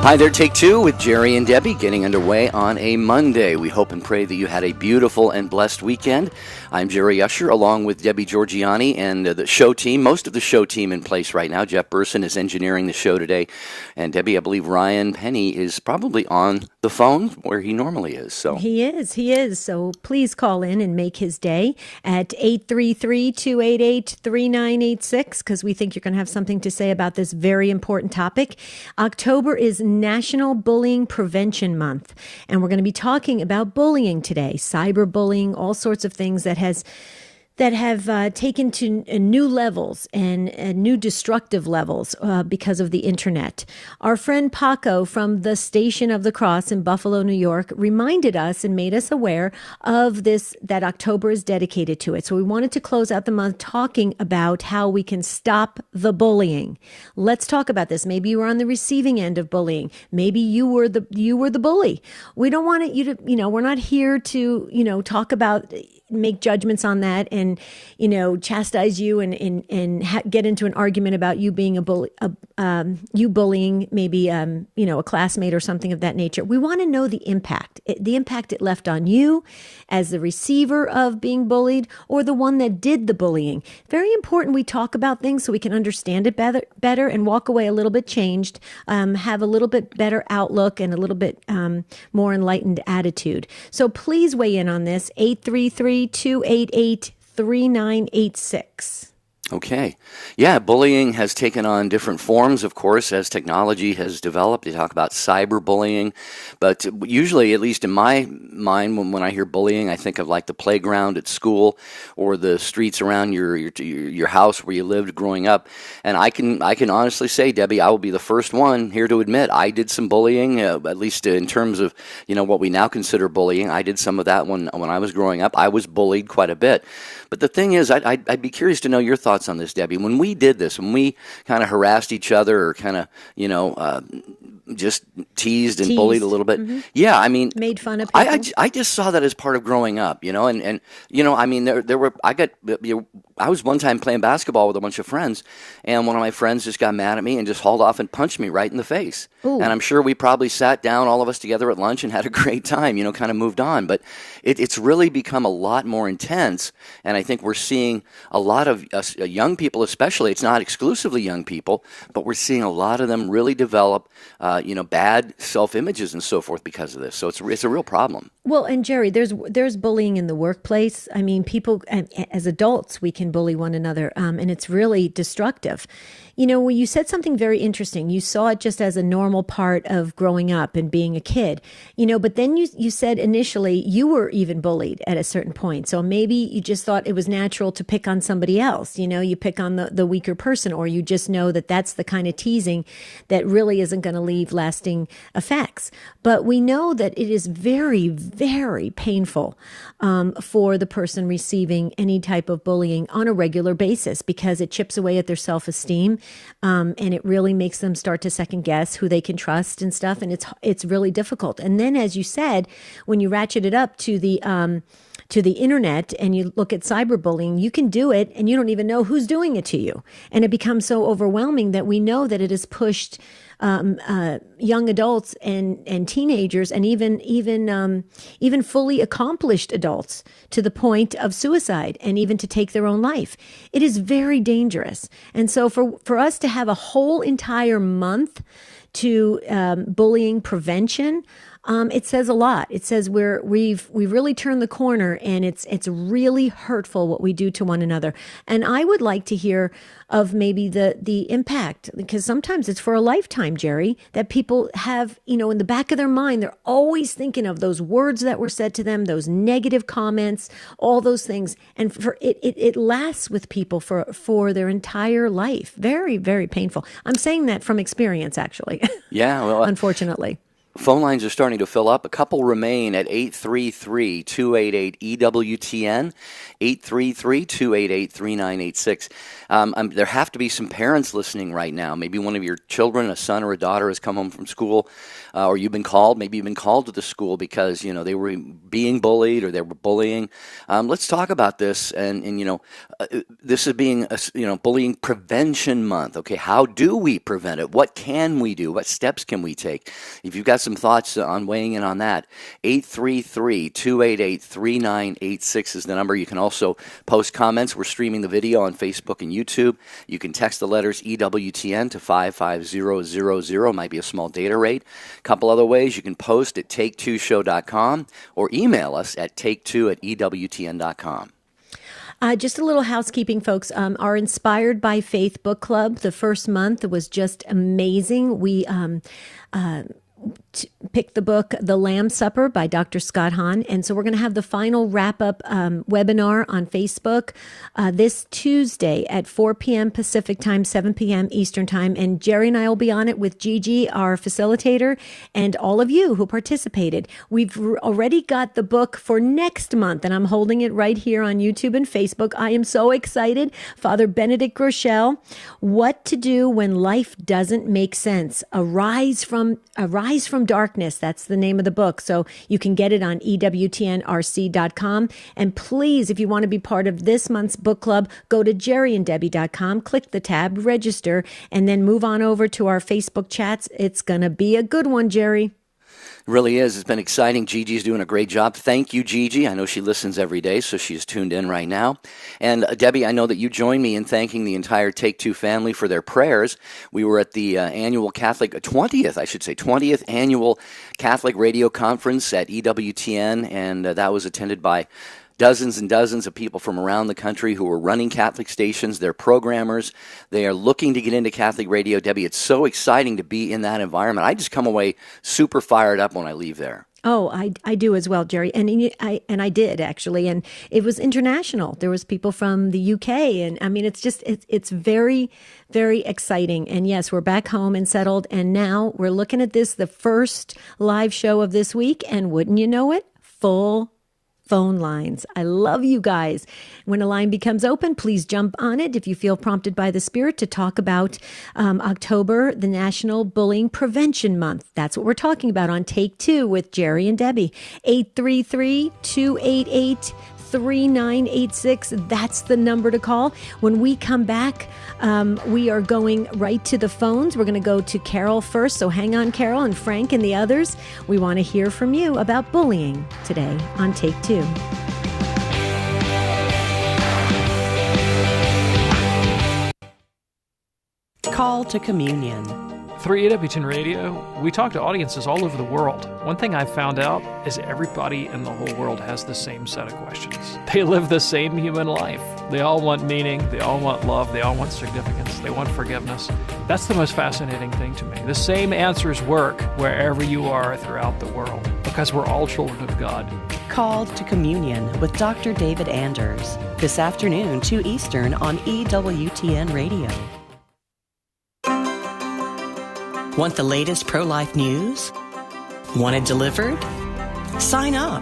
Hi there, Take Two with Jerry and Debbie getting underway on a Monday. We hope and pray that you had a beautiful and blessed weekend. I'm Jerry Usher along with Debbie Georgiani and the show team, most of the show team in place right now. Jeff Burson is engineering the show today. And Debbie, I believe Ryan Penny is probably on the phone where he normally is. So He is. So please call in and make his day at 833-288-3986 because we think you're going to have something to say about this very important topic. October is National Bullying Prevention Month, and we're going to be talking about bullying today, cyberbullying, all sorts of things that have taken to new levels and new destructive levels because of the internet. Our friend Paco from the Station of the Cross in Buffalo, New York, reminded us and made us aware of this, that October is dedicated to it. So we wanted to close out the month talking about how we can stop the bullying. Let's talk about this. Maybe you were on the receiving end of bullying. Maybe you were the bully. We don't want you to, we're not here to, talk about, make judgments on that and, chastise you and get into an argument about you being a bully, you bullying maybe, a classmate or something of that nature. We want to know the impact it left on you as the receiver of being bullied or the one that did the bullying. Very important we talk about things so we can understand it better and walk away a little bit changed, have a little bit better outlook and a little bit more enlightened attitude. So please weigh in on this, 833-288-3986. Okay. Yeah, bullying has taken on different forms, of course, as technology has developed. They talk about cyberbullying, but usually, at least in my mind, when I hear bullying, I think of like the playground at school or the streets around your house where you lived growing up. And I can honestly say, Debbie, I will be the first one here to admit I did some bullying, at least in terms of, what we now consider bullying. I did some of that when I was growing up. I was bullied quite a bit. But the thing is, I'd be curious to know your thoughts on this, Debbie. When we did this, when we kind of harassed each other or kind of, just teased and bullied a little bit. Mm-hmm. Yeah, I mean, made fun of people. I just saw that as part of growing up, I mean, I was one time playing basketball with a bunch of friends, and one of my friends just got mad at me and just hauled off and punched me right in the face. Ooh. And I'm sure we probably sat down, all of us together at lunch, and had a great time, kind of moved on. But it's really become a lot more intense, and I think we're seeing a lot of young people, especially. It's not exclusively young people, but we're seeing a lot of them really develop bad self-images and so forth because of this. So it's a real problem. Well, and Jerry, there's bullying in the workplace. I mean, people, as adults, we can bully one another, and it's really destructive. When you said something very interesting, you saw it just as a normal part of growing up and being a kid, but then you said initially you were even bullied at a certain point. So maybe you just thought it was natural to pick on somebody else. You pick on the weaker person, or you just know that that's the kind of teasing that really isn't going to leave lasting effects. But we know that it is very, very painful for the person receiving any type of bullying on a regular basis because it chips away at their self-esteem. And it really makes them start to second guess who they can trust and stuff. And it's really difficult. And then, as you said, when you ratchet it up to the internet and you look at cyberbullying, you can do it and you don't even know who's doing it to you. And it becomes so overwhelming that we know that it has pushed young adults and teenagers and even fully accomplished adults to the point of suicide and even to take their own life. It is very dangerous. And so for us to have a whole entire month to bullying prevention, it says a lot. It says we've really turned the corner, and it's really hurtful what we do to one another. And I would like to hear of maybe the impact, because sometimes it's for a lifetime, Jerry, that people have, in the back of their mind, they're always thinking of those words that were said to them, those negative comments, all those things. And for it lasts with people for their entire life. Very, very painful. I'm saying that from experience, actually. Yeah. Well, unfortunately. Phone lines are starting to fill up. A couple remain at 833-288-EWTN, 833-288-3986. There have to be some parents listening right now. Maybe one of your children, a son or a daughter, has come home from school, or you've been called. Maybe you've been called to the school because, they were being bullied or they were bullying. Let's talk about this. And this is being, Bullying Prevention Month. Okay, how do we prevent it? What can we do? What steps can we take? If you've got some thoughts on weighing in on that, 833-288-3986 is the number. You can also post comments. We're streaming the video on Facebook and YouTube. You can text the letters EWTN to 55000. Might be a small data rate. A couple other ways. You can post at take2show.com or email us at take2@ewtn.com. Just a little housekeeping, folks. Our Inspired by Faith book club, the first month was just amazing. We picked the book The Lamb's Supper by Dr. Scott Hahn. And so we're going to have the final wrap-up webinar on Facebook this Tuesday at 4 p.m. Pacific time, 7 p.m. Eastern time. And Jerry and I will be on it with Gigi, our facilitator, and all of you who participated. We've already got the book for next month, and I'm holding it right here on YouTube and Facebook. I am so excited. Father Benedict Groeschel, What to Do When Life Doesn't Make Sense. Arise from Darkness. That's the name of the book. So you can get it on EWTNRC.com. And please, if you want to be part of this month's book club, go to jerryanddebbie.com, click the tab, register, and then move on over to our Facebook chats. It's going to be a good one, Jerry. It really is. It's been exciting. Gigi's doing a great job. Thank you, Gigi. I know she listens every day, so she's tuned in right now. And Debbie, I know that you join me in thanking the entire Take Two family for their prayers. We were at the annual 20th annual Catholic Radio Conference at EWTN, and that was attended by dozens and dozens of people from around the country who are running Catholic stations. They're programmers. They are looking to get into Catholic radio. Debbie, it's so exciting to be in that environment. I just come away super fired up when I leave there. Oh, I do as well, Jerry. And I did actually. And it was international. There was people from the UK. And I mean, it's very, very exciting. And yes, we're back home and settled. And now we're looking at this, the first live show of this week. And wouldn't you know it? Full phone lines. I love you guys. When a line becomes open, please jump on it if you feel prompted by the Spirit to talk about October, the National Bullying Prevention Month. That's what we're talking about on Take Two with Jerry and Debbie. 833-288-3986. That's the number to call. When we come back, we are going right to the phones. We're going to go to Carol first. So hang on, Carol, and Frank and the others. We want to hear from you about bullying today on Take Two. Call to Communion. Through EWTN Radio, we talk to audiences all over the world. One thing I've found out is everybody in the whole world has the same set of questions. They live the same human life. They all want meaning, they all want love, they all want significance, they want forgiveness. That's the most fascinating thing to me. The same answers work wherever you are throughout the world, because we're all children of God. Called to Communion with Dr. David Anders, this afternoon, 2 Eastern on EWTN Radio. Want the latest pro-life news? Want it delivered? Sign up.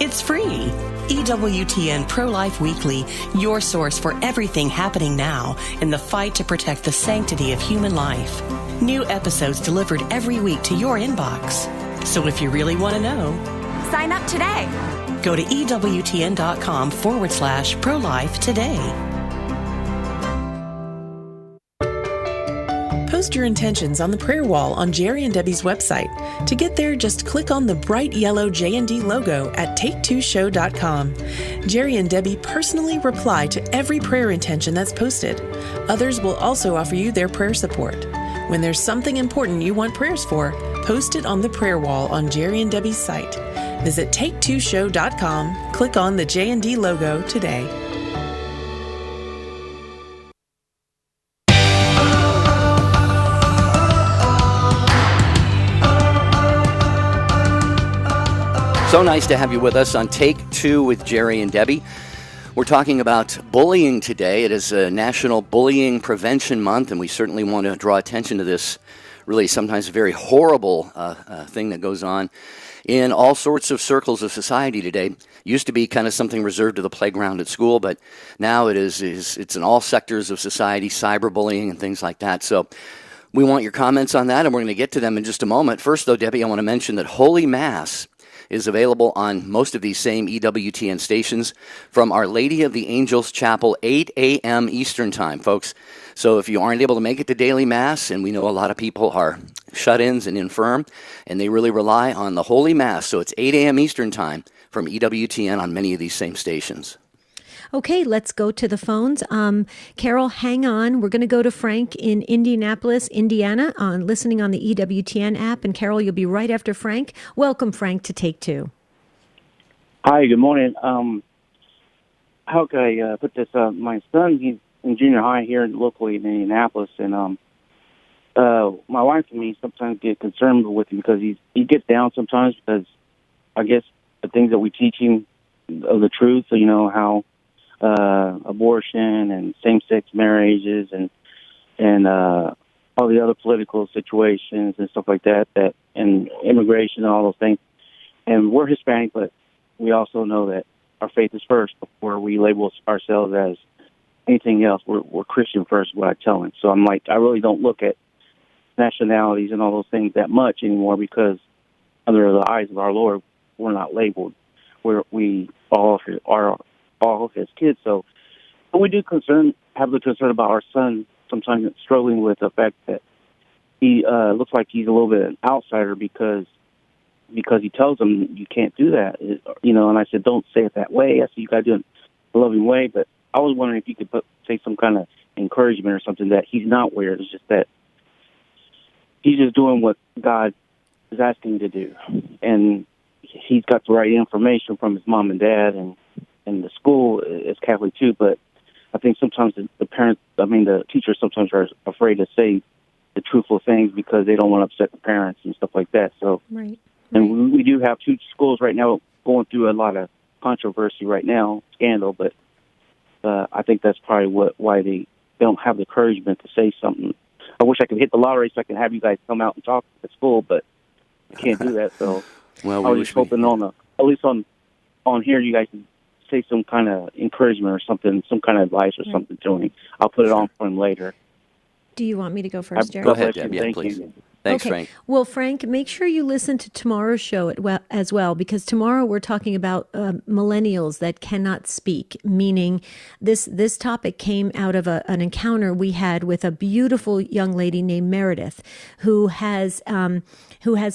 It's free. EWTN Pro-Life Weekly, your source for everything happening now in the fight to protect the sanctity of human life. New episodes delivered every week to your inbox. So if you really want to know, sign up today. Go to EWTN.com/pro-life today. Post your intentions on the prayer wall on Jerry and Debbie's website. To get there, just click on the bright yellow J&D logo at take2show.com. Jerry and Debbie personally reply to every prayer intention that's posted. Others will also offer you their prayer support. When there's something important you want prayers for, post it on the prayer wall on Jerry and Debbie's site. Visit take2show.com, click on the J&D logo today. So nice to have you with us on Take Two with Jerry and Debbie. We're talking about bullying today. It is a National Bullying Prevention Month, and we certainly want to draw attention to this really sometimes very horrible thing that goes on in all sorts of circles of society today. Used to be kind of something reserved to the playground at school, but now it's in all sectors of society, cyberbullying and things like that. So we want your comments on that, and we're going to get to them in just a moment. First, though, Debbie, I want to mention that Holy Mass is available on most of these same EWTN stations from Our Lady of the Angels Chapel, 8 a.m. Eastern Time, folks. So if you aren't able to make it to daily Mass, and we know a lot of people are shut-ins and infirm, and they really rely on the Holy Mass, so it's 8 a.m. Eastern Time from EWTN on many of these same stations. Okay, let's go to the phones. Carol, hang on. We're going to go to Frank in Indianapolis, Indiana, listening on the EWTN app. And Carol, you'll be right after Frank. Welcome, Frank, to Take Two. Hi, good morning. How could I put this? My son, he's in junior high here locally in Indianapolis, and my wife and me sometimes get concerned with him because he gets down sometimes because I guess the things that we teach him of the truth, so, how abortion and same-sex marriages and all the other political situations and stuff like that, and immigration and all those things. And we're Hispanic, but we also know that our faith is first before we label ourselves as anything else. We're Christian first, what I tell him. So I'm like, I really don't look at nationalities and all those things that much anymore because under the eyes of our Lord, we're not labeled. We all are all his kids. So we do have the concern about our son sometimes struggling with the fact that he looks like he's a little bit an outsider because he tells them you can't do that, and I said, don't say it that way. I said, you got to do it in a loving way, but I was wondering if you could say some kind of encouragement or something that he's not weird. It's just that he's just doing what God is asking him to do. And he's got the right information from his mom and dad, and the school is Catholic too, but I think sometimes the teachers sometimes are afraid to say the truthful things because they don't want to upset the parents and stuff like that. So, right. And we do have two schools right now going through a lot of controversy right now, scandal, but I think that's probably why they don't have the encouragement to say something. I wish I could hit the lottery so I can have you guys come out and talk at school, but I can't do that. So Well, I was just hoping at least on here you guys can say some kind of encouragement or something, some kind of advice or something to him. I'll put it on for him later. Do you want me to go first, Jerry? Go ahead, Deb. Yeah, Thank please. you. Thanks, Okay. Frank. Well, Frank, make sure you listen to tomorrow's show as well, because tomorrow we're talking about millennials that cannot speak, meaning this topic came out of an encounter we had with a beautiful young lady named Meredith, who has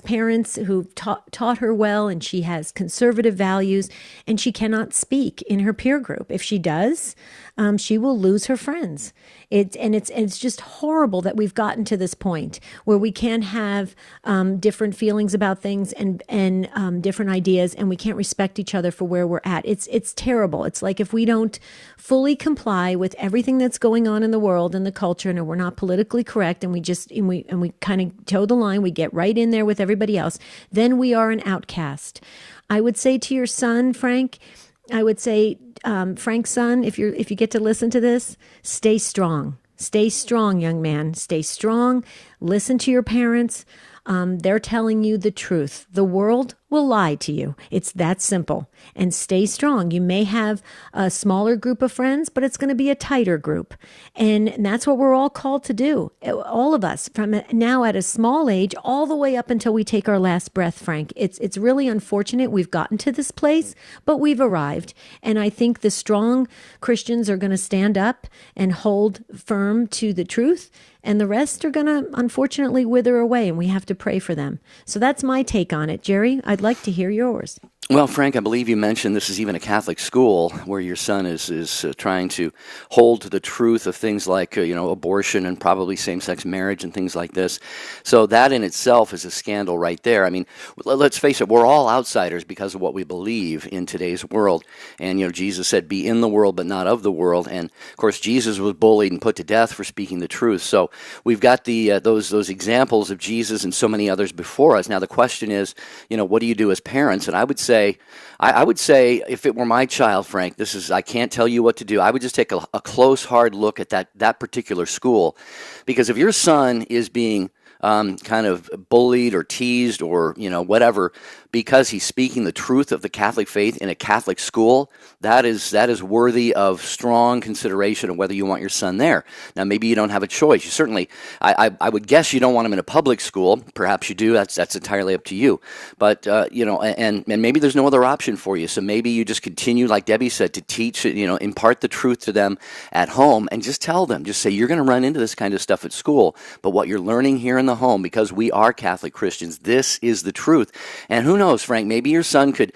parents who taught her well, and she has conservative values, and she cannot speak in her peer group. If she does, she will lose her friends. It's just horrible that we've gotten to this point where we can't have different feelings about things and different ideas, and we can't respect each other for where we're at. It's terrible. It's like if we don't fully comply with everything that's going on in the world and the culture, and we're not politically correct, and we kind of toe the line, we get right in there with everybody else, then we are an outcast. I would say to your son, Frank, Frank's son, if you get to listen to this, stay strong. Stay strong, young man. Stay strong. Listen to your parents. They're telling you the truth. The world will lie to you. It's that simple. And stay strong. You may have a smaller group of friends, but it's going to be a tighter group. And that's what we're all called to do. All of us, from now at a small age, all the way up until we take our last breath, Frank. It's really unfortunate we've gotten to this place, but we've arrived. And I think the strong Christians are going to stand up and hold firm to the truth. And the rest are going to, unfortunately, wither away, and we have to pray for them. So that's my take on it. Jerry, I'd like to hear yours. Well, Frank, I believe you mentioned this is even a Catholic school where your son is trying to hold to the truth of things like, abortion and probably same-sex marriage and things like this. So that in itself is a scandal right there. I mean, let's face it, we're all outsiders because of what we believe in today's world. And, Jesus said, be in the world but not of the world. And, of course, Jesus was bullied and put to death for speaking the truth. So we've got those examples of Jesus and so many others before us. Now, the question is, what do you do as parents? And I would say, if it were my child, Frank, I can't tell you what to do. I would just take a close, hard look at that particular school. Because if your son is being kind of bullied or teased or whatever because he's speaking the truth of the Catholic faith in a Catholic school, that is worthy of strong consideration of whether you want your son there. Now, maybe you don't have a choice. You certainly, I would guess you don't want him in a public school. Perhaps you do. That's entirely up to you. But and maybe there's no other option for you. So maybe you just continue, like Debbie said, to teach, impart the truth to them at home, and just tell them, just say, you're going to run into this kind of stuff at school, but what you're learning here in the home, because we are Catholic Christians, this is the truth. And who knows, Frank, maybe your son could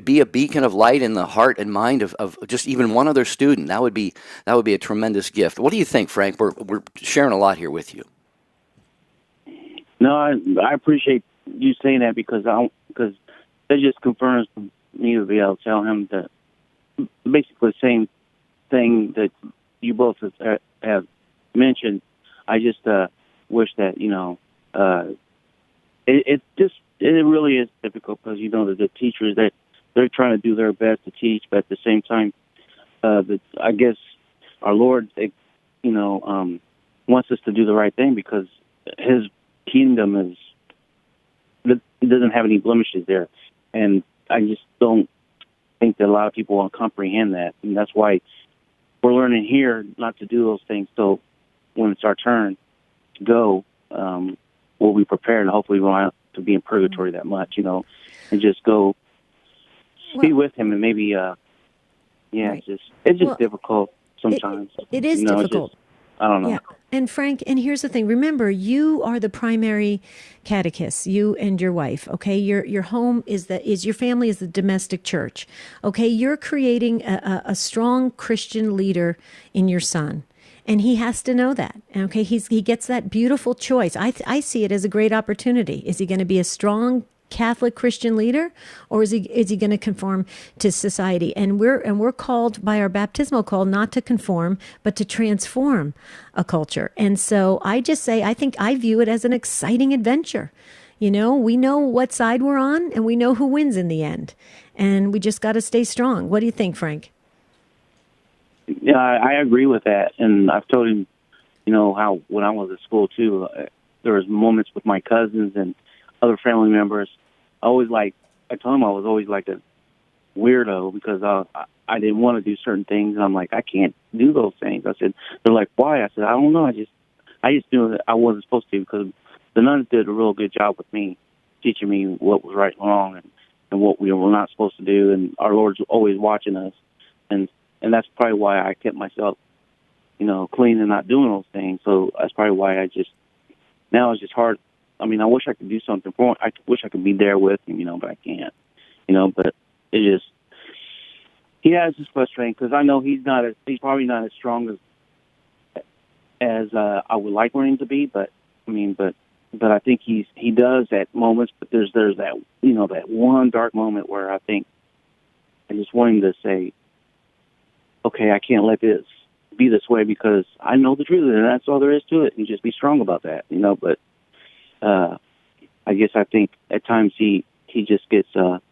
be a beacon of light in the heart and mind of just even one other student. That would be a tremendous gift. What do you think, Frank? We're sharing a lot here with you. No, I appreciate you saying that because that just confirms me to be able to tell him that basically the same thing that you both have mentioned. I just wish that it really is difficult because the teachers that they're trying to do their best to teach, but at the same time, I guess our Lord wants us to do the right thing because His kingdom doesn't have any blemishes there, and I just don't think that a lot of people want to comprehend that, and that's why we're learning here not to do those things. So when it's our turn to go, we'll be prepared, and hopefully we won't have to be in purgatory that much, and just go be with Him, and maybe, right. It's just difficult sometimes. It is difficult. I don't know. Yeah. And Frank, and here's the thing. Remember, you are the primary catechist, you and your wife, okay? Your home is your family is the domestic church, okay? You're creating a strong Christian leader in your son. And he has to know that, okay? He gets that beautiful choice. I see it as a great opportunity. Is he going to be a strong Catholic Christian leader, or is he going to conform to society? And we're called by our baptismal call not to conform, but to transform a culture. And so I just say, I view it as an exciting adventure. We know what side we're on, and we know who wins in the end. And we just got to stay strong. What do you think, Frank? Yeah, I agree with that. And I've told him, how when I was at school too, there was moments with my cousins and other family members. I told him I was always like a weirdo because I didn't want to do certain things. And I'm like, I can't do those things. I said, they're like, why? I said, I don't know. I just knew that I wasn't supposed to because the nuns did a real good job with me, teaching me what was right and wrong and what we were not supposed to do. And our Lord's always watching us. And that's probably why I kept myself, clean and not doing those things. So that's probably why now it's just hard. I mean, I wish I could do something for him. I wish I could be there with him, but I can't, but he has his frustrating because I know he's probably not as strong as I would like for him to be, but I think he does at moments, but there's that, that one dark moment where I think I just want him to say, okay, I can't let this be this way because I know the truth and that's all there is to it, and just be strong about that, but I guess I think at times he just gets a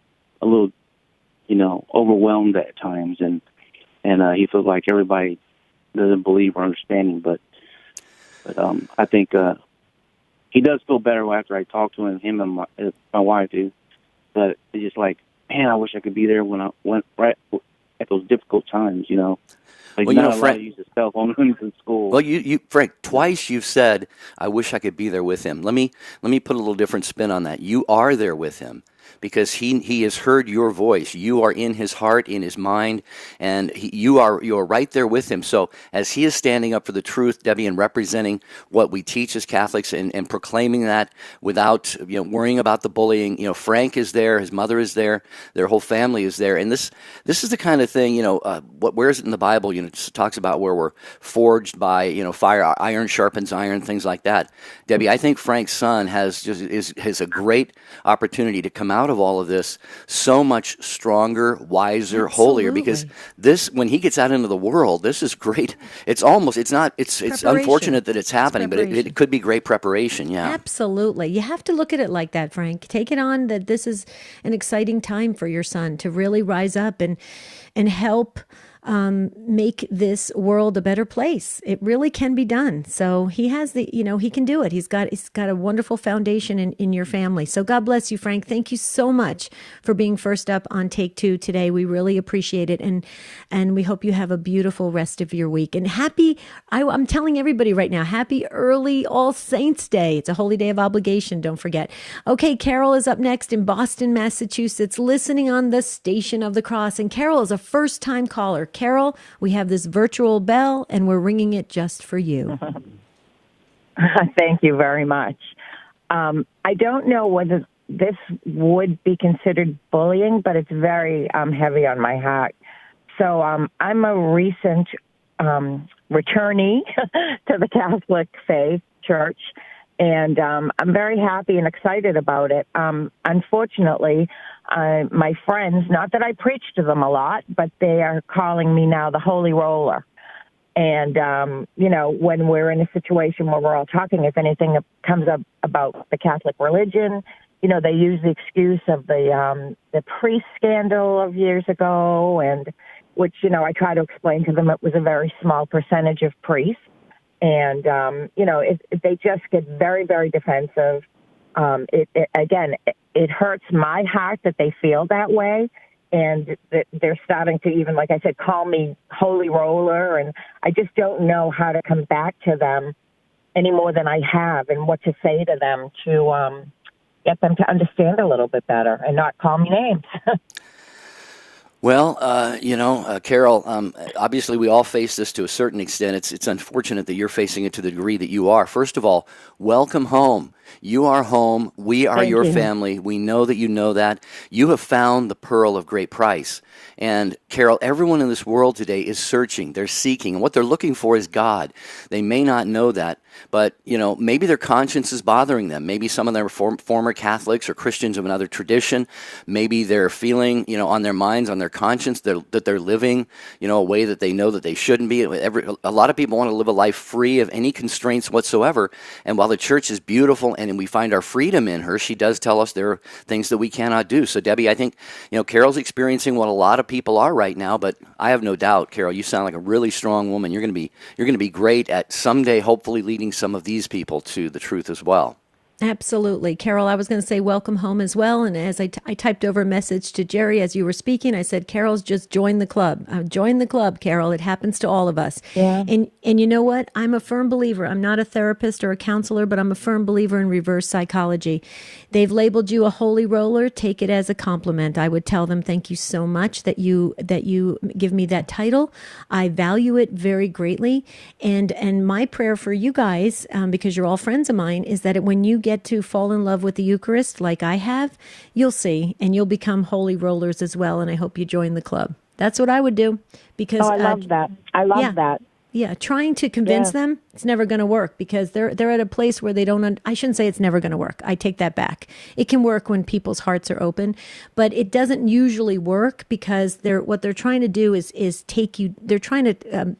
little, overwhelmed at times, and he feels like everybody doesn't believe or understand him. But I think he does feel better after I talk to him and my wife do. But it's just like, man, I wish I could be there when I went right at those difficult times, Like Frank, to use his cell phone in school. Well, you Frank, twice you've said, "I wish I could be there with him." Let me put a little different spin on that. You are there with him because he has heard your voice. You are in his heart, in his mind, and you are right there with him. So as he is standing up for the truth, Debbie, and representing what we teach as Catholics and proclaiming that without worrying about the bullying, Frank is there, his mother is there, their whole family is there, and this is the kind of thing where is it in the Bible? It talks about where we're forged by fire, iron sharpens iron, things like that. Debbie, I think Frank's son has a great opportunity to come out of all of this so much stronger, wiser, holier, because when he gets out into the world, this is great. It's unfortunate that it's happening, but it could be great preparation. Yeah, absolutely. You have to look at it like that, Frank. Take it on that this is an exciting time for your son to really rise up and help make this world a better place. It really can be done. So he has he can do it. He's got a wonderful foundation in your family. So God bless you, Frank. Thank you so much for being first up on Take Two today. We really appreciate it. And we hope you have a beautiful rest of your week. And I'm telling everybody right now, happy early All Saints Day. It's a holy day of obligation. Don't forget. Okay, Carol is up next in Boston, Massachusetts, listening on the Station of the Cross. And Carol is a first-time caller. Carol, we have this virtual bell, and we're ringing it just for you. Thank you very much. I don't know whether this would be considered bullying, but it's very heavy on my heart. So I'm a recent returnee to the Catholic faith church, and I'm very happy and excited about it. Unfortunately, my friends, not that I preach to them a lot, but they are calling me now the Holy Roller. And, when we're in a situation where we're all talking, if anything comes up about the Catholic religion, they use the excuse of the priest scandal of years ago, and which, I try to explain to them it was a very small percentage of priests. And, they just get very, very defensive. It hurts my heart that they feel that way. And that they're starting to even, like I said, call me Holy Roller. And I just don't know how to come back to them any more than I have, and what to say to them to get them to understand a little bit better and not call me names. Well, Carol, obviously we all face this to a certain extent. It's unfortunate that you're facing it to the degree that you are. First of all, welcome home. You are home. We are your family. We know that you know that. You have found the pearl of great price. And Carol, everyone in this world today is searching. They're seeking. And what they're looking for is God. They may not know that, but, maybe their conscience is bothering them. Maybe some of them are former Catholics or Christians of another tradition. Maybe they're feeling, on their minds, on their conscience, that they're living, a way that they know that they shouldn't be. A lot of people want to live a life free of any constraints whatsoever. And while the church is beautiful and we find our freedom in her, she does tell us there are things that we cannot do. So, Debbie, I think, Carol's experiencing what a lot of people are right now, but I have no doubt, Carol, you sound like a really strong woman. You're going to be great at someday hopefully leading some of these people to the truth as well. Absolutely. Carol, I was going to say welcome home as well. And as I typed over a message to Jerry as you were speaking, I said, Carol's just joined the club. Join the club, Carol. It happens to all of us. Yeah. And you know what? I'm a firm believer. I'm not a therapist or a counselor, but I'm a firm believer in reverse psychology. They've labeled you a holy roller. Take it as a compliment. I would tell them, thank you so much that you give me that title. I value it very greatly. And my prayer for you guys, because you're all friends of mine, is that when you get to fall in love with the Eucharist like I have, you'll see, and you'll become holy rollers as well. And I hope you join the club. That's what I would do. Because I love that. I love that. Yeah, trying to convince them, it's never going to work, because they're at a place where they don't. I shouldn't say it's never going to work. I take that back. It can work when people's hearts are open, but it doesn't usually work because what they're trying to do is take you. They're trying to.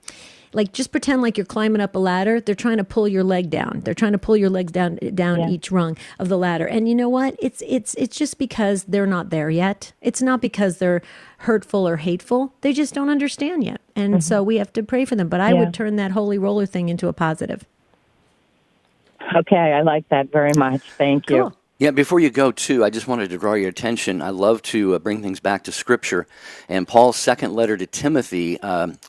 Just pretend like you're climbing up a ladder. They're trying to pull your leg down. They're trying to pull your legs down each rung of the ladder. And you know what? It's just because they're not there yet. It's not because they're hurtful or hateful. They just don't understand yet. And so we have to pray for them. But I would turn that holy roller thing into a positive. Okay, I like that very much. Thank you. Cool. Yeah, before you go, too, I just wanted to draw your attention. I love to bring things back to Scripture. And Paul's second letter to Timothy,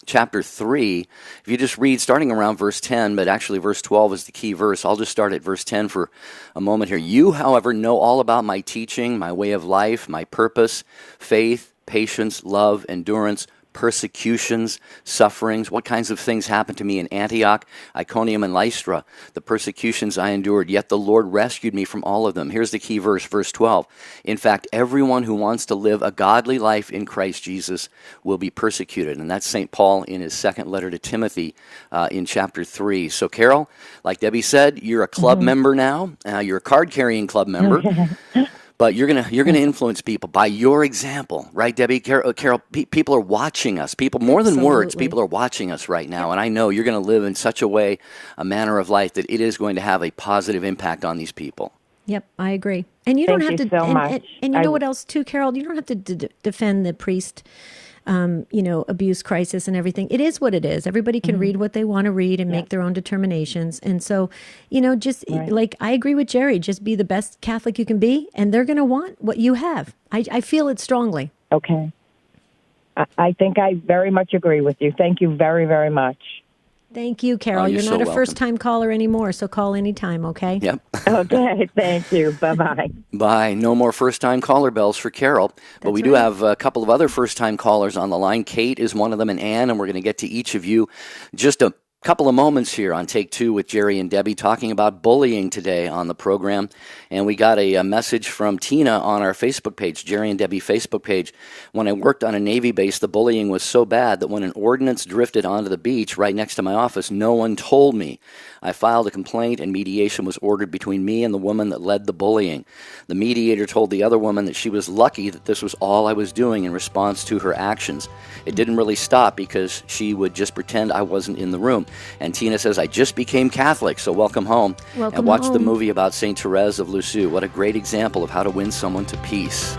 chapter 3, if you just read starting around verse 10, but actually verse 12 is the key verse. I'll just start at verse 10 for a moment here. You, however, know all about my teaching, my way of life, my purpose, faith, patience, love, endurance, persecutions, sufferings, what kinds of things happened to me in Antioch, Iconium, and Lystra, the persecutions I endured, yet the Lord rescued me from all of them. Here's the key verse, verse 12. In fact, everyone who wants to live a godly life in Christ Jesus will be persecuted. And that's St. Paul in his second letter to Timothy in chapter 3. So, Carol, like Debbie said, you're a club member now. You're a card-carrying club member. But you're gonna influence people by your example, right, Debbie? Carol, people are watching us. People, more than words, people are watching us right now. And I know you're going to live in such a way, a manner of life, that it is going to have a positive impact on these people. Yep, I agree. And you don't have to. So much. And you know what else too, Carol? You don't have to defend the priest abuse crisis and everything. It is what it is. Everybody can read what they want to read and make their own determinations. And so, like I agree with Jerry, just be the best Catholic you can be, and they're going to want what you have. I feel it strongly. Okay. I think I very much agree with you. Thank you very, very much. Thank you, Carol. Oh, you're so not a welcome. first-time caller anymore, so call anytime, okay? Yep. Okay, thank you. Bye-bye. Bye. No more first-time caller bells for Carol. But we do right. have a couple of other first-time callers on the line. Kate is one of them, and Ann, and we're going to get to each of you just a couple of moments here on Take Two with Jerry and Debbie talking about bullying today on the program. And we got a message from Tina on our Facebook page, Jerry and Debbie Facebook page. When I worked on a Navy base, the bullying was so bad that when an ordnance drifted onto the beach right next to my office, no one told me. I filed a complaint and mediation was ordered between me and the woman that led the bullying. The mediator told the other woman that she was lucky that this was all I was doing in response to her actions. It didn't really stop because she would just pretend I wasn't in the room. And Tina says, I just became Catholic, so welcome home. Welcome and watched the home. movie about St. Therese of Lisieux. What a great example of how to win someone to peace.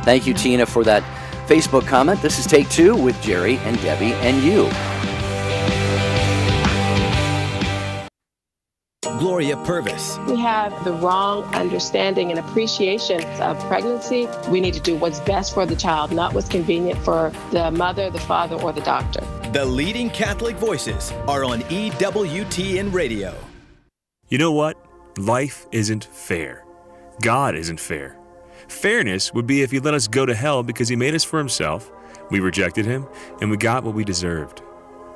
Thank you, Tina, for that Facebook comment. This is Take Two with Jerry and Debbie and you. Gloria Purvis. We have the wrong understanding and appreciation of pregnancy. We need to do what's best for the child, not what's convenient for the mother, the father, or the doctor. The leading Catholic voices are on EWTN Radio. You know what? Life isn't fair. God isn't fair. Fairness would be if he let us go to hell because he made us for himself, we rejected him, and we got what we deserved.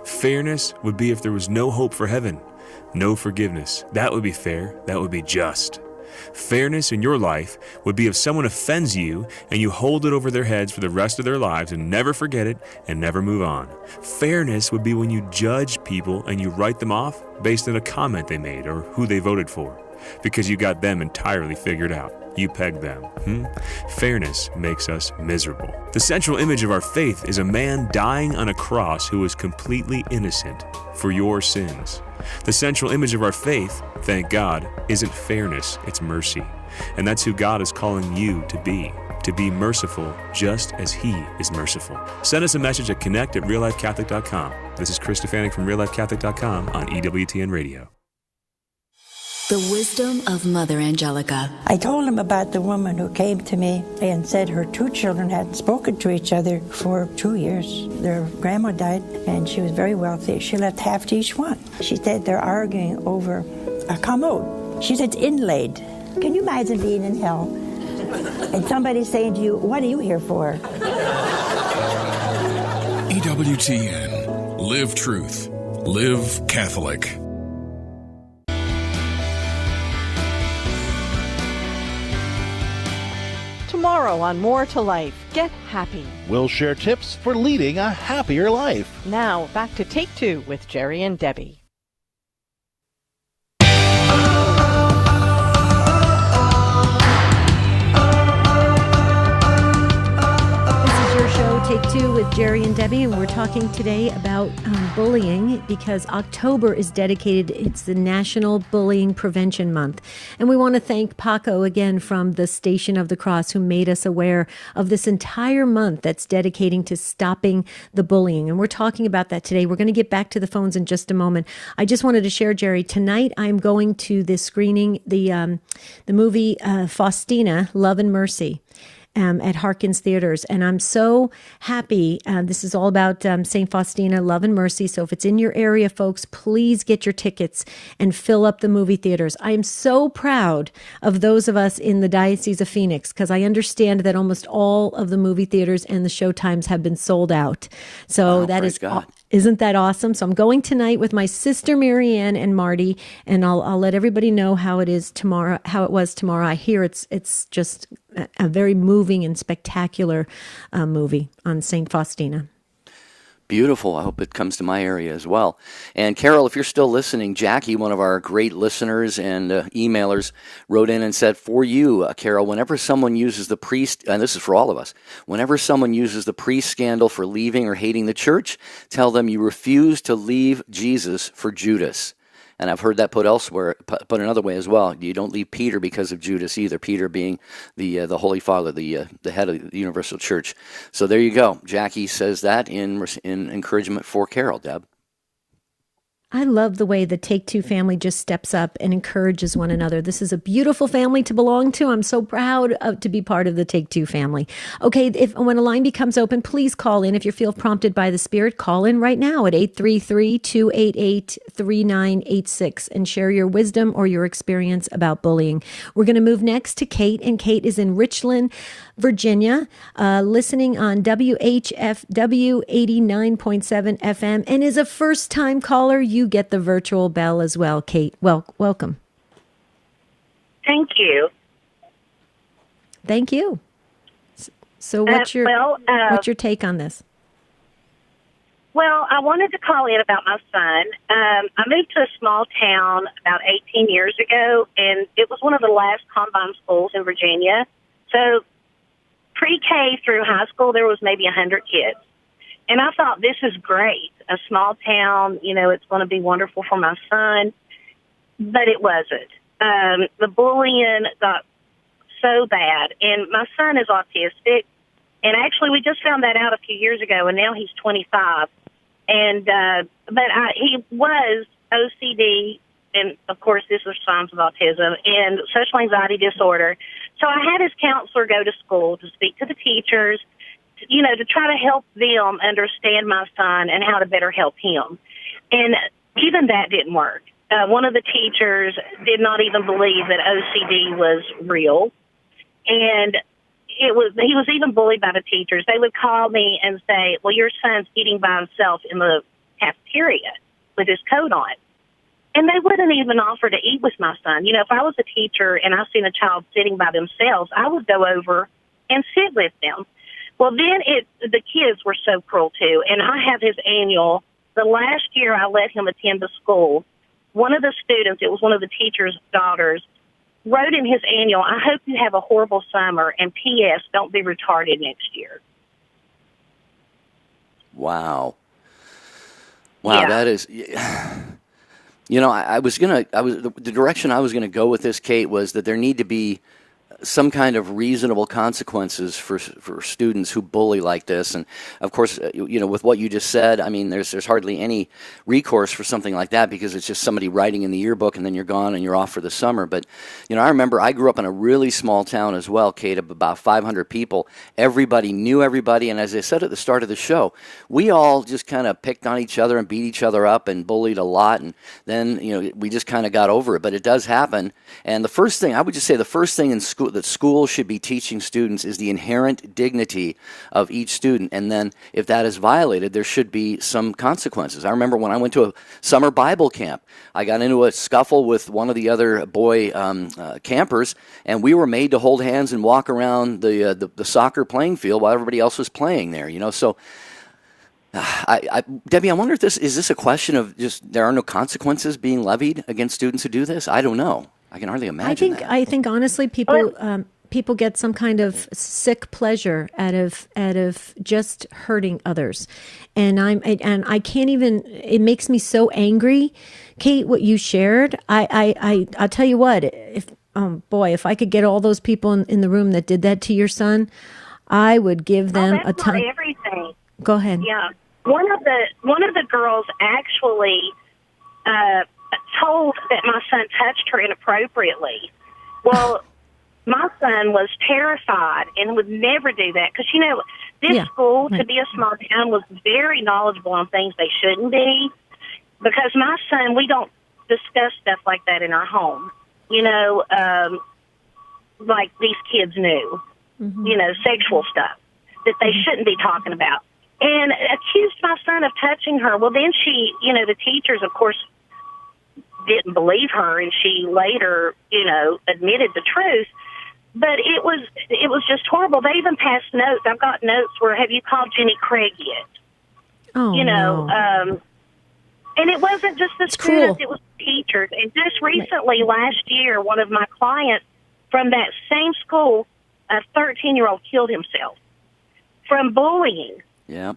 Fairness would be if there was no hope for heaven, no forgiveness. That would be fair. That would be just. Fairness in your life would be if someone offends you and you hold it over their heads for the rest of their lives and never forget it and never move on. Fairness would be when you judge people and you write them off based on a comment they made or who they voted for because you got them entirely figured out. You pegged them. Fairness makes us miserable. The central image of our faith is a man dying on a cross who was completely innocent for your sins. The central image of our faith, thank God, isn't fairness, it's mercy. And that's who God is calling you to be merciful just as he is merciful. Send us a message at connect@reallifecatholic.com. This is Chris Stefanik from reallifecatholic.com on EWTN Radio. The wisdom of Mother Angelica. I told him about the woman who came to me and said her two children hadn't spoken to each other for 2 years. Their grandma died, and she was very wealthy. She left half to each one. She said they're arguing over a commode. She said it's inlaid. Can you imagine being in hell and somebody saying to you, what are you here for? EWTN. Live truth. Live Catholic. Tomorrow on More to Life, get happy. We'll share tips for leading a happier life. Now, back to Take Two with Jerry and Debbie. Take Two with Jerry and Debbie, and we're talking today about bullying because October is dedicated, it's the National Bullying Prevention Month. And we want to thank Paco again from the Station of the Cross who made us aware of this entire month that's dedicating to stopping the bullying. And we're talking about that today. We're going to get back to the phones in just a moment. I just wanted to share, Jerry, tonight I'm going to this screening, the movie Faustina, Love and Mercy. At Harkins Theaters. And I'm so happy. This is all about St. Faustina, Love and Mercy. So if it's in your area, folks, please get your tickets and fill up the movie theaters. I am so proud of those of us in the Diocese of Phoenix because I understand that almost all of the movie theaters and the showtimes have been sold out. So that is God. Isn't that awesome? So I'm going tonight with my sister Marianne and Marty, and I'll let everybody know how it is tomorrow. How it was tomorrow. I hear it's just a very moving and spectacular movie on St. Faustina. Beautiful. I hope it comes to my area as well. And Carol, if you're still listening, Jackie, one of our great listeners and emailers, wrote in and said, for you, Carol, whenever someone uses the priest, and this is for all of us, whenever someone uses the priest scandal for leaving or hating the church, tell them you refuse to leave Jesus for Judas. And I've heard that put elsewhere, put another way as well. You don't leave Peter because of Judas either. Peter being the Holy Father, the head of the Universal Church. So there you go. Jackie says that in encouragement for Carol, Deb. I love the way the Take Two family just steps up and encourages one another. This is a beautiful family to belong to. I'm so proud to be part of the Take Two family. Okay, when a line becomes open, please call in. If you feel prompted by the Spirit, call in right now at 833-288-3986 and share your wisdom or your experience about bullying. We're going to move next to Kate, and Kate is in Richland, Virginia, listening on WHFW 89.7 FM, and is a first-time caller. You get the virtual bell as well, Kate. Welcome. Thank you. Thank you. So what's your take on this? Well, I wanted to call in about my son. I moved to a small town about 18 years ago, and it was one of the last combine schools in Virginia. So pre-K through high school, there was maybe 100 kids. And I thought, this is great. A small town, it's going to be wonderful for my son. But it wasn't. The bullying got so bad. And my son is autistic. And actually, we just found that out a few years ago, and now he's 25. And he was OCD, and, of course, this was signs of autism, and social anxiety disorder. So I had his counselor go to school to speak to the teachers, to try to help them understand my son and how to better help him. And even that didn't work. One of the teachers did not even believe that OCD was real. And he was even bullied by the teachers. They would call me and say, well, your son's eating by himself in the cafeteria with his coat on. And they wouldn't even offer to eat with my son. If I was a teacher and I seen a child sitting by themselves, I would go over and sit with them. Well, then the kids were so cruel, too. And I have his annual. The last year I let him attend the school, one of the students, it was one of the teacher's daughters, wrote in his annual, I hope you have a horrible summer, and P.S., don't be retarded next year. Wow. Yeah. That is... the direction I was going to go with this, Kate, was that there need to be some kind of reasonable consequences for students who bully like this. And of course, with what you just said, I mean, there's hardly any recourse for something like that because it's just somebody writing in the yearbook and then you're gone and you're off for the summer. But, I remember I grew up in a really small town as well, Kate, of about 500 people. Everybody knew everybody. And as I said at the start of the show, we all just kind of picked on each other and beat each other up and bullied a lot. And then, we just kind of got over it. But it does happen. And the first thing in school, that schools should be teaching students is the inherent dignity of each student. And then if that is violated, there should be some consequences. I remember when I went to a summer Bible camp, I got into a scuffle with one of the other boy campers, and we were made to hold hands and walk around the soccer playing field while everybody else was playing there, So Debbie, I wonder if is this a question of just there are no consequences being levied against students who do this? I don't know. I can hardly imagine that. I think honestly, people get some kind of sick pleasure out of just hurting others, and I can't even. It makes me so angry, Kate. What you shared, I'll tell you what. If I could get all those people in the room that did that to your son, I would give them a ton. Not everything. Go ahead. Yeah, one of the girls actually told that my son touched her inappropriately. Well, my son was terrified and would never do that because, this school, to be a small town, was very knowledgeable on things they shouldn't be because my son, we don't discuss stuff like that in our home. Like these kids knew, sexual stuff that they shouldn't be talking about. And accused my son of touching her. Well, then she, the teachers, of course, didn't believe her, and she later, admitted the truth. But it was just horrible. They even passed notes. I've got notes where, have you called Jenny Craig yet? Oh, no. And it wasn't just the students, it was the teachers. And just recently, last year, one of my clients from that same school, a 13-year-old killed himself from bullying. Yeah.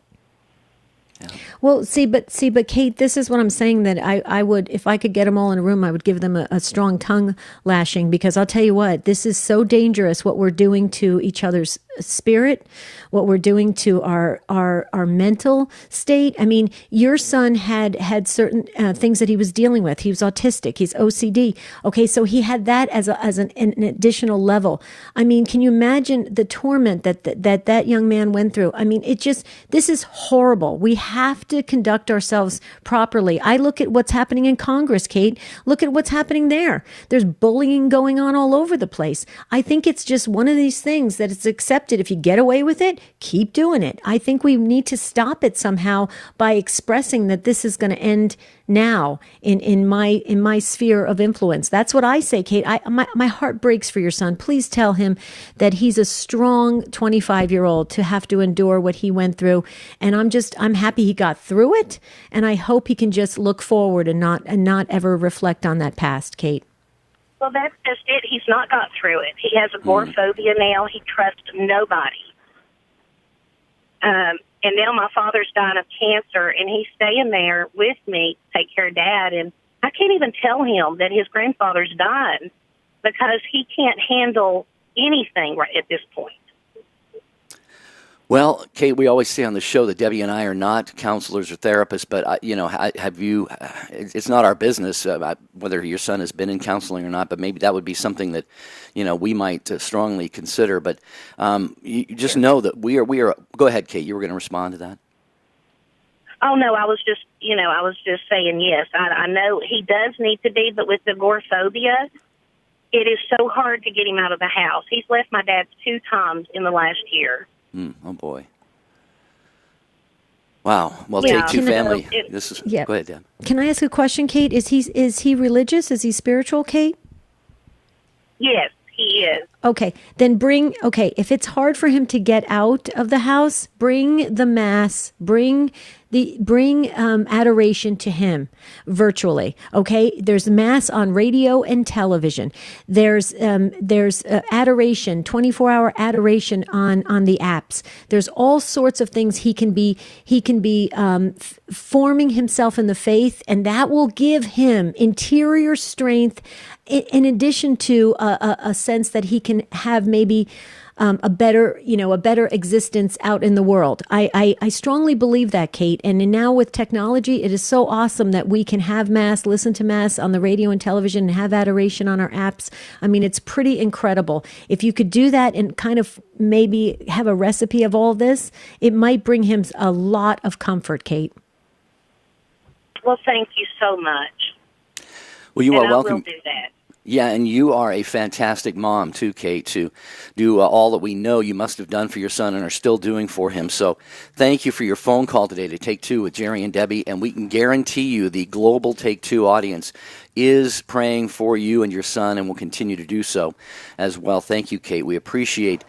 Well, but Kate, this is what I'm saying, that I would, if I could get them all in a room, I would give them a strong tongue lashing, because I'll tell you what, this is so dangerous, what we're doing to each other's spirit, what we're doing to our mental state. I mean, your son had certain things that he was dealing with. He was autistic. He's OCD. Okay, so he had that as an additional level. I mean, can you imagine the torment that young man went through? I mean, this is horrible. We have to conduct ourselves properly. I look at what's happening in Congress, Kate. Look at what's happening there. There's bullying going on all over the place. I think it's just one of these things that it's accepted. If you get away with it, keep doing it. I think we need to stop it somehow by expressing that this is going to end now in my sphere of influence. That's what I say, Kate. My heart breaks for your son. Please tell him that he's a strong 25-year-old to have to endure what he went through. And I'm happy he got through it. And I hope he can just look forward and not ever reflect on that past, Kate. Well, that's just it. He's not got through it. He has agoraphobia now. He trusts nobody. And now my father's dying of cancer, and he's staying there with me to take care of Dad. And I can't even tell him that his grandfather's dying because he can't handle anything right at this point. Well, Kate, we always say on the show that Debbie and I are not counselors or therapists, but it's not our business whether your son has been in counseling or not, but maybe that would be something that, we might strongly consider. But you just know that we are. Go ahead, Kate. You were going to respond to that. Oh no, I was just saying yes. I know he does need to be, but with the agoraphobia, it is so hard to get him out of the house. He's left my dad 2 times in the last year. Oh boy! Wow. Well, Yeah. Take Two family. Yeah. Go ahead, Deb. Can I ask a question, Kate? Is he religious? Is he spiritual, Kate? Yes, he is. Okay, then if it's hard for him to get out of the house, bring the mass, bring adoration to him virtually. Okay, there's mass on radio and television. There's adoration, 24-hour adoration on the apps. There's all sorts of things he can be forming himself in the faith, and that will give him interior strength. In addition to a sense that he can have maybe a better existence out in the world. I strongly believe that, Kate. And now with technology, it is so awesome that we can have mass, listen to mass on the radio and television, and have adoration on our apps. I mean, it's pretty incredible. If you could do that and kind of maybe have a recipe of all this, it might bring him a lot of comfort, Kate. Well, thank you so much. Well, you are welcome. I will do that. Yeah, and you are a fantastic mom, too, Kate, to do all that we know you must have done for your son and are still doing for him. So thank you for your phone call today to Take Two with Jerry and Debbie, and we can guarantee you the global Take Two audience is praying for you and your son and will continue to do so as well. Thank you, Kate. We appreciate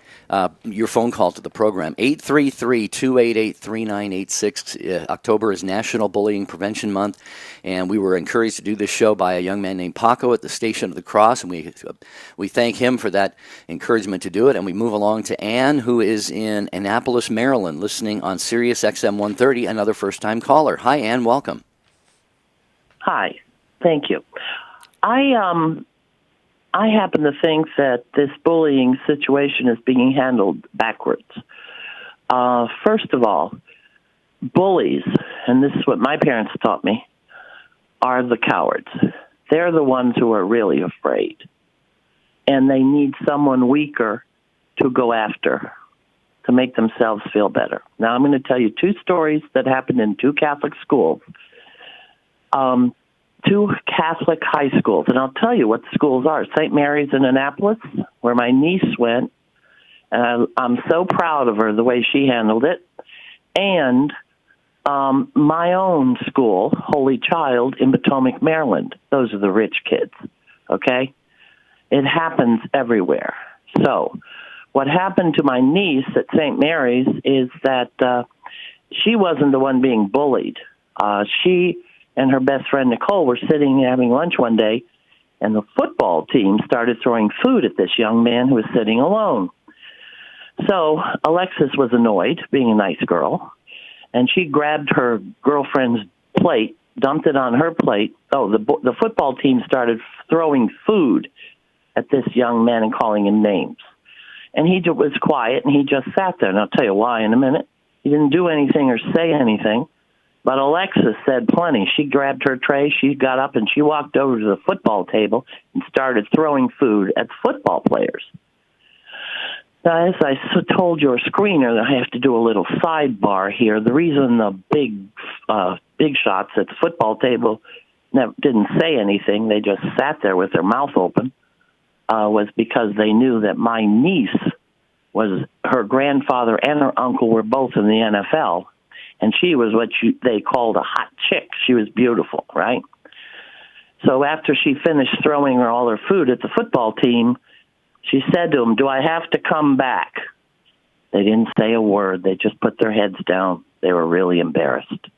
your phone call to the program. 833-288-3986. October is National Bullying Prevention Month, and we were encouraged to do this show by a young man named Paco at the Station of the Cross, and we thank him for that encouragement to do it. And we move along to Ann, who is in Annapolis, Maryland, listening on Sirius XM 130, another first-time caller. Hi, Ann. Welcome. Hi. Thank you. I happen to think that this bullying situation is being handled backwards. First of all, bullies, and this is what my parents taught me, are the cowards. They're the ones who are really afraid. And they need someone weaker to go after to make themselves feel better. Now, I'm going to tell you 2 stories that happened in 2 Catholic schools. 2 Catholic high schools, and I'll tell you what the schools are. St. Mary's in Annapolis, where my niece went, and I'm so proud of her, the way she handled it, and my own school, Holy Child, in Potomac, Maryland. Those are the rich kids, okay? It happens everywhere. So what happened to my niece at St. Mary's is that she wasn't the one being bullied. She and her best friend, Nicole, were sitting having lunch one day, and the football team started throwing food at this young man who was sitting alone. So Alexis was annoyed, being a nice girl, and she grabbed her girlfriend's plate, dumped it on her plate. Oh, the football team started throwing food at this young man and calling him names. And he was quiet, and he just sat there. And I'll tell you why in a minute. He didn't do anything or say anything. But Alexis said plenty. She grabbed her tray, she got up, and she walked over to the football table and started throwing food at football players. Now, as I told your screener, I have to do a little sidebar here. The reason the big shots at the football table didn't say anything, they just sat there with their mouth open, was because they knew that my niece was, her grandfather and her uncle were both in the NFL, and she was what they called a hot chick. She was beautiful, right? So after she finished throwing all her food at the football team, she said to them, "Do I have to come back?" They didn't say a word. They just put their heads down. They were really embarrassed.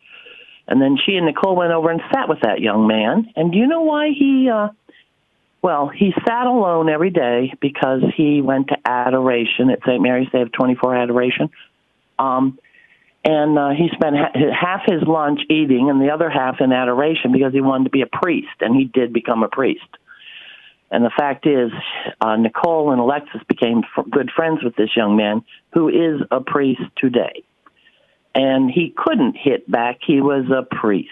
And then she and Nicole went over and sat with that young man. And do you know why he sat alone every day because he went to adoration at St. Mary's. They have 24 adoration. And he spent half his lunch eating and the other half in adoration because he wanted to be a priest, and he did become a priest. And the fact is, Nicole and Alexis became good friends with this young man who is a priest today. And he couldn't hit back. He was a priest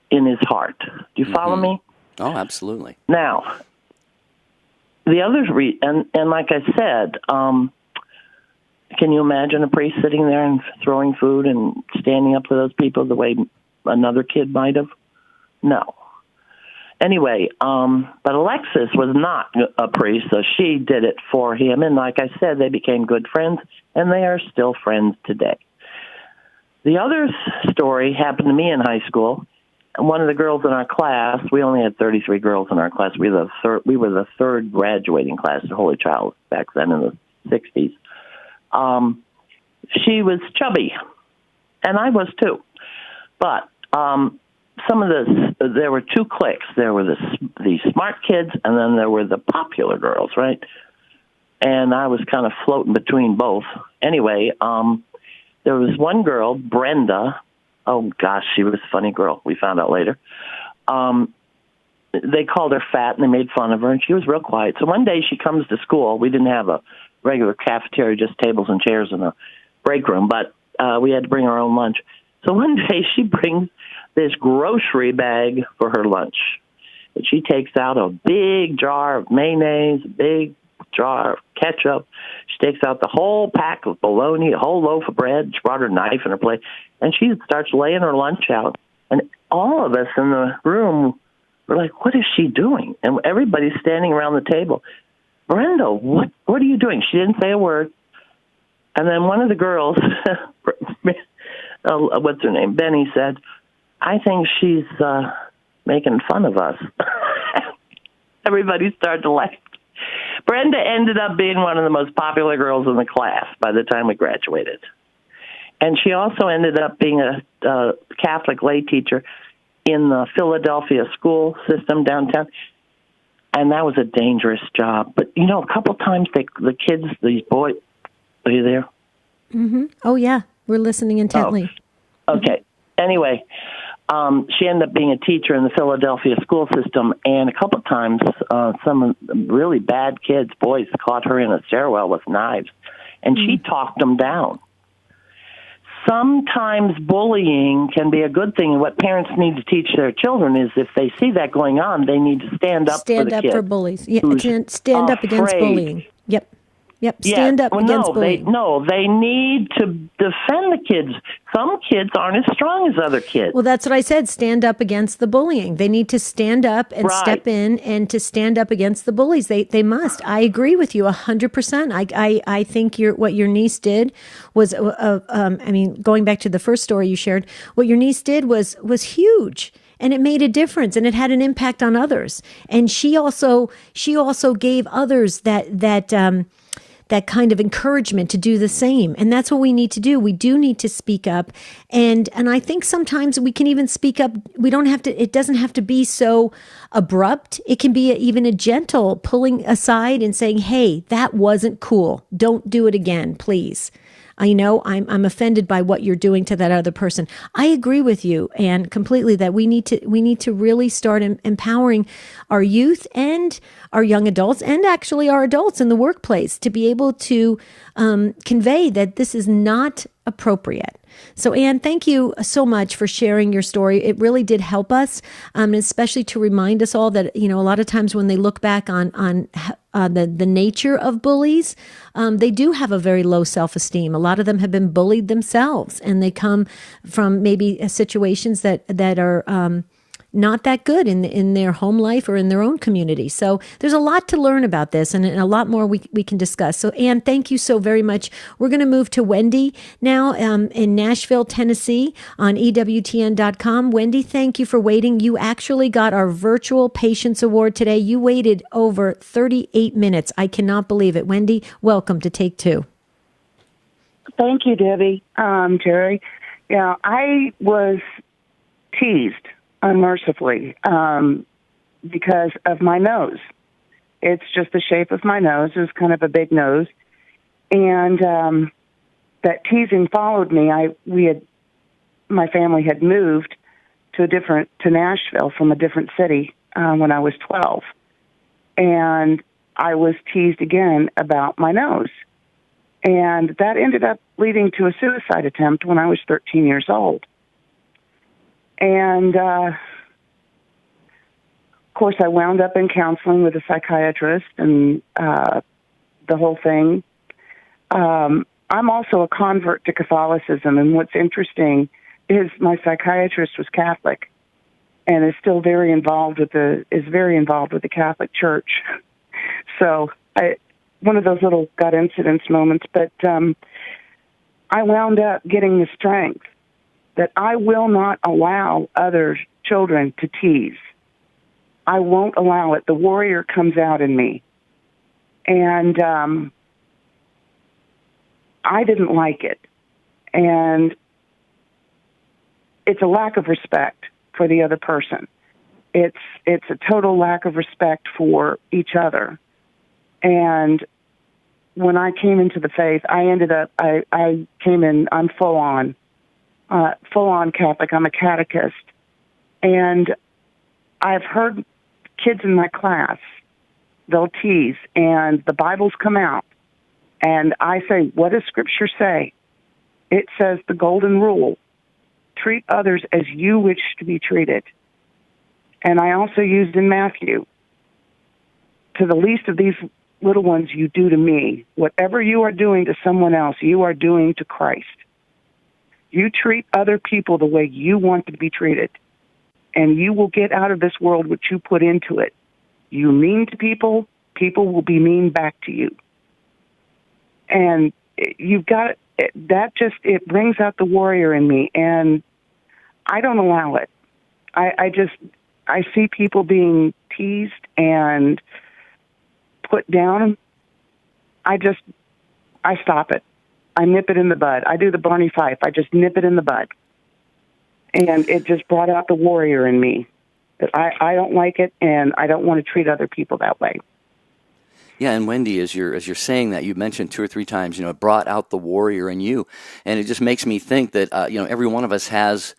in his heart. Do you follow me? Oh, absolutely. Now, the other and like I said, can you imagine a priest sitting there and throwing food and standing up to those people the way another kid might have? No. Anyway, but Alexis was not a priest, so she did it for him. And like I said, they became good friends, and they are still friends today. The other story happened to me in high school. And one of the girls in our class, we only had 33 girls in our class. We were the third graduating class at Holy Child back then in the 60s. She was chubby, and I was too. But there were two cliques. There were the smart kids, and then there were the popular girls, right? And I was kind of floating between both. Anyway, there was one girl, Brenda. Oh, gosh, she was a funny girl. We found out later. They called her fat, and they made fun of her, and she was real quiet. So one day she comes to school. We didn't have a regular cafeteria, just tables and chairs in the break room, but we had to bring our own lunch. So one day she brings this grocery bag for her lunch. And she takes out a big jar of mayonnaise, a big jar of ketchup. She takes out the whole pack of bologna, a whole loaf of bread. She brought her knife and her plate, and she starts laying her lunch out. And all of us in the room were like, what is she doing? And everybody's standing around the table. Brenda, what are you doing? She didn't say a word. And then one of the girls, what's her name? Benny said, I think she's making fun of us. Everybody started to laugh. Brenda ended up being one of the most popular girls in the class by the time we graduated. And she also ended up being a Catholic lay teacher in the Philadelphia school system downtown. And that was a dangerous job. But, you know, a couple times the kids, these boys, are you there? Mm-hmm. Oh, yeah. We're listening intently. Oh, okay. Anyway, she ended up being a teacher in the Philadelphia school system. And a couple times, some really bad kids, boys, caught her in a stairwell with knives. And she talked them down. Sometimes bullying can be a good thing, and what parents need to teach their children is if they see that going on, they need to stand up for the kid. Stand up for bullies. Yeah, stand up against bullying. Yep. Stand up against bullying. They need to defend the kids. Some kids aren't as strong as other kids. Well, that's what I said. Stand up against the bullying. They need to stand up and step in and to stand up against the bullies. They must. I agree with you 100%. I think what your niece did was, going back to the first story you shared, what your niece did was huge. And it made a difference, and it had an impact on others. And she also gave others that kind of encouragement to do the same. And that's what we need to do. We do need to speak up. And I think sometimes we can even speak up. It doesn't have to be so abrupt. It can be even a gentle pulling aside and saying, hey, that wasn't cool. Don't do it again, please. I'm offended by what you're doing to that other person. I agree with you, and completely, that we need to really start empowering our youth and our young adults, and actually our adults in the workplace, to be able to convey that this is not appropriate. So, Anne, thank you so much for sharing your story. It really did help us, especially to remind us all that, a lot of times when they look back on the nature of bullies, they do have a very low self-esteem. A lot of them have been bullied themselves, and they come from maybe situations that are not that good in their home life or in their own community. So there's a lot to learn about this, and a lot more we can discuss. So, Anne, thank you so very much. We're going to move to Wendy now in Nashville, Tennessee on EWTN.com. Wendy, thank you for waiting. You actually got our virtual patience award today. You waited over 38 minutes. I cannot believe it. Wendy, welcome to Take Two. Thank you, Debbie. Jerry. Yeah, I was teased unmercifully because of my nose. It's just the shape of my nose. It was kind of a big nose. And that teasing followed me. My family had moved to Nashville from a different city when I was 12. And I was teased again about my nose. And that ended up leading to a suicide attempt when I was 13 years old. And, of course, I wound up in counseling with a psychiatrist and the whole thing. I'm also a convert to Catholicism, and what's interesting is my psychiatrist was Catholic and is still very involved with the Catholic Church. So one of those little gut incidents moments, but I wound up getting the strength that I will not allow other children to tease. I won't allow it. The warrior comes out in me. And I didn't like it. And it's a lack of respect for the other person. It's a total lack of respect for each other. And when I came into the faith, I came in, I'm full-on Catholic. I'm a catechist. And I've heard kids in my class, they'll tease, and the Bibles come out. And I say, what does Scripture say? It says the golden rule, treat others as you wish to be treated. And I also used in Matthew, to the least of these little ones you do to me, whatever you are doing to someone else, you are doing to Christ. You treat other people the way you want to be treated, and you will get out of this world what you put into it. You mean to people, people will be mean back to you. And you've got that. It brings out the warrior in me, and I don't allow it. I see people being teased and put down. I stop it. I nip it in the bud. I do the Barney Fife. I just nip it in the bud. And it just brought out the warrior in me. I don't like it, and I don't want to treat other people that way. Yeah, and Wendy, as you're saying that, you mentioned 2 or 3 times, it brought out the warrior in you, and it just makes me think that every one of us has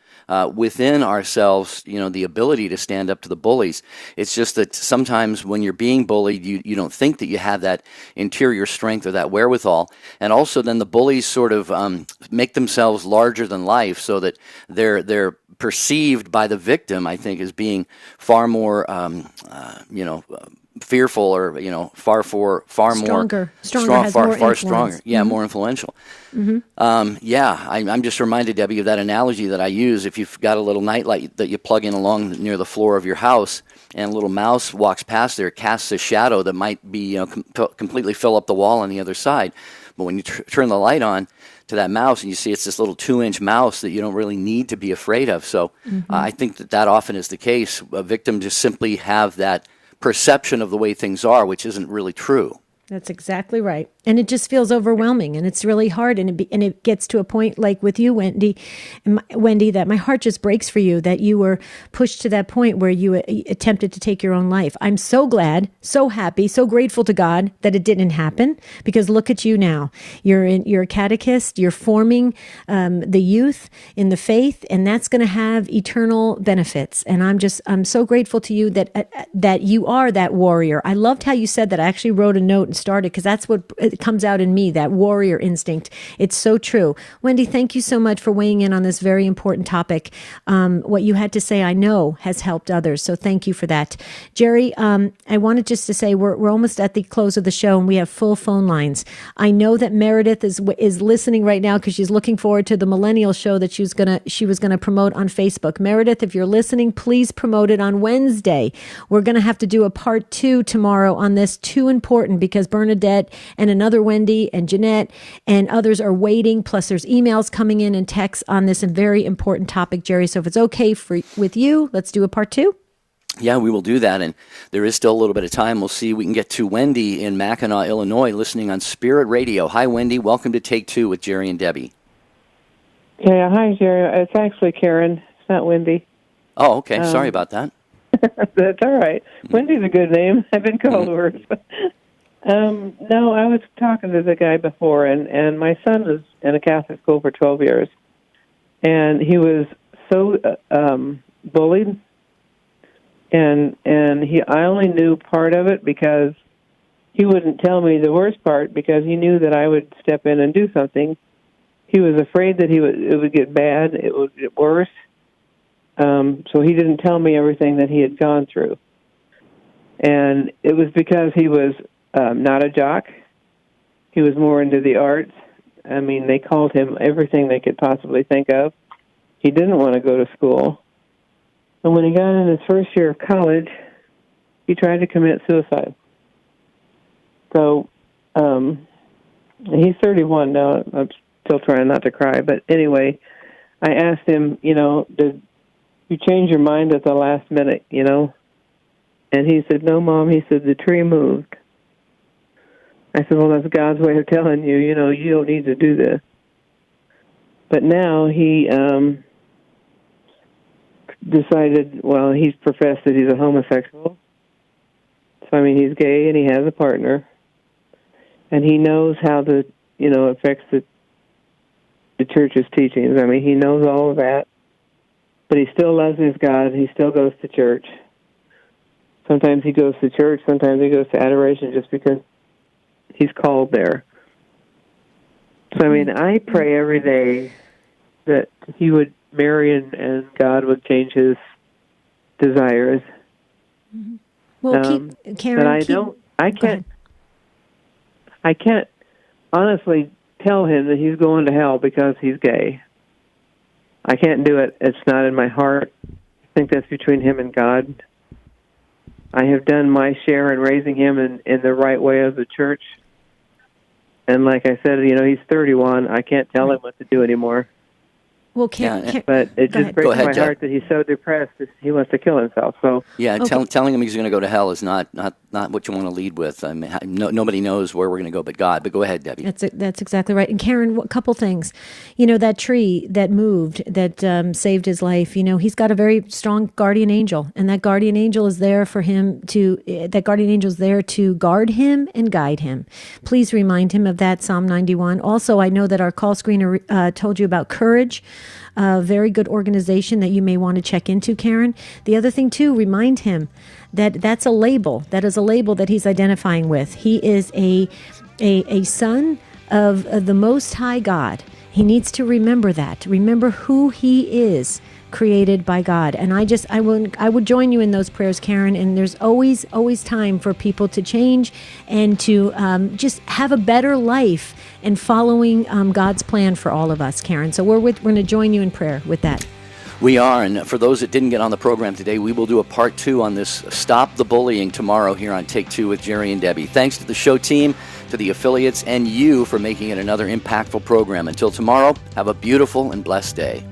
within ourselves, the ability to stand up to the bullies. It's just that sometimes when you're being bullied, you don't think that you have that interior strength or that wherewithal, and also then the bullies sort of make themselves larger than life, so that they're perceived by the victim, I think, as being far more fearful, or far stronger, stronger, more influential. Mm-hmm. I'm just reminded, Debbie, of that analogy that I use. If you've got a little nightlight that you plug in along near the floor of your house, and a little mouse walks past there, casts a shadow that might be completely fill up the wall on the other side. But when you turn the light on to that mouse, and you see it's this little 2-inch mouse that you don't really need to be afraid of. So I think that often is the case. A victim just simply have that perception of the way things are, which isn't really true. That's exactly right. And it just feels overwhelming, and it's really hard. And it gets to a point like with you, Wendy, that my heart just breaks for you, that you were pushed to that point where you attempted to take your own life. I'm so glad, so happy, so grateful to God that it didn't happen, because look at you now. You're a catechist. You're forming the youth in the faith, and that's going to have eternal benefits. And I'm so grateful to you that you are that warrior. I loved how you said that. I actually wrote a note and started, because that's what it comes out in me, that warrior instinct. It's so true. Wendy, thank you so much for weighing in on this very important topic. What you had to say, I know, has helped others. So thank you for that. Jerry, I wanted just to say we're almost at the close of the show, and we have full phone lines. I know that Meredith is listening right now, because she's looking forward to the millennial show that she was gonna promote on Facebook. Meredith, if you're listening, please promote it on Wednesday. We're going to have to do a part 2 tomorrow on this. Too important, because Bernadette and another Wendy and Jeanette and others are waiting. Plus there's emails coming in and texts on this very important topic, Jerry. So if it's okay with you, let's do a part 2. Yeah, we will do that, and there is still a little bit of time. We'll see if we can get to Wendy in Mackinac, Illinois, listening on Spirit Radio. Hi, Wendy. Welcome to Take 2 with Jerry and Debbie. Yeah, hi, Jerry. It's actually Karen. It's not Wendy. Oh, okay. Sorry about that. That's all right. Wendy's a good name. I've been called worse. No, I was talking to the guy before, and my son was in a Catholic school for 12 years, and he was so bullied, and I only knew part of it because he wouldn't tell me the worst part, because he knew that I would step in and do something. He was afraid that it would get bad, it would get worse. So he didn't tell me everything that he had gone through. And it was because he was not a jock. He was more into the arts. I mean, they called him everything they could possibly think of. He didn't want to go to school. And when he got in his first year of college, he tried to commit suicide. So he's 31 now. I'm still trying not to cry. But anyway, I asked him, did you change your mind at the last minute, And he said, no, Mom. He said, the tree moved. I said, well, that's God's way of telling you, you don't need to do this. But now he decided, well, he's professed that he's a homosexual. So, he's gay and he has a partner. And he knows how affects the church's teachings. He knows all of that. But he still loves his God. He still goes to church. Sometimes he goes to church. Sometimes he goes to adoration just because he's called there. So, I pray every day that he would marry and God would change his desires. Mm-hmm. Well, Karen, I can't honestly tell him that he's going to hell because he's gay. I can't do it. It's not in my heart. I think that's between him and God. I have done my share in raising him in the right way of the church. And like I said, he's 31. I can't tell him what to do anymore. Well, but it just breaks my heart that he's so depressed that he wants to kill himself. So telling him he's going to go to hell is not what you want to lead with. Nobody knows where we're going to go but God. But go ahead, Debbie. That's exactly right. And Karen, a couple things. That tree that moved, that saved his life. He's got a very strong guardian angel, and that guardian angel is there for him to. That guardian angel is there to guard him and guide him. Please remind him of that. Psalm 91. Also, I know that our call screener told you about Courage. A very good organization that you may want to check into, Karen. The other thing, too, remind him that that's a label. That is a label that he's identifying with. He is a son of the Most High God. He needs to remember that. Remember who he is, created by God. And I would join you in those prayers, Karen. And there's always time for people to change and to just have a better life and following God's plan for all of us, Karen. So we're going to join you in prayer with that. We are, and for those that didn't get on the program today, we will do a part 2 on this Stop the Bullying tomorrow here on Take 2 with Jerry and Debbie. Thanks to the show team, to the affiliates, and you for making it another impactful program. Until tomorrow, have a beautiful and blessed day.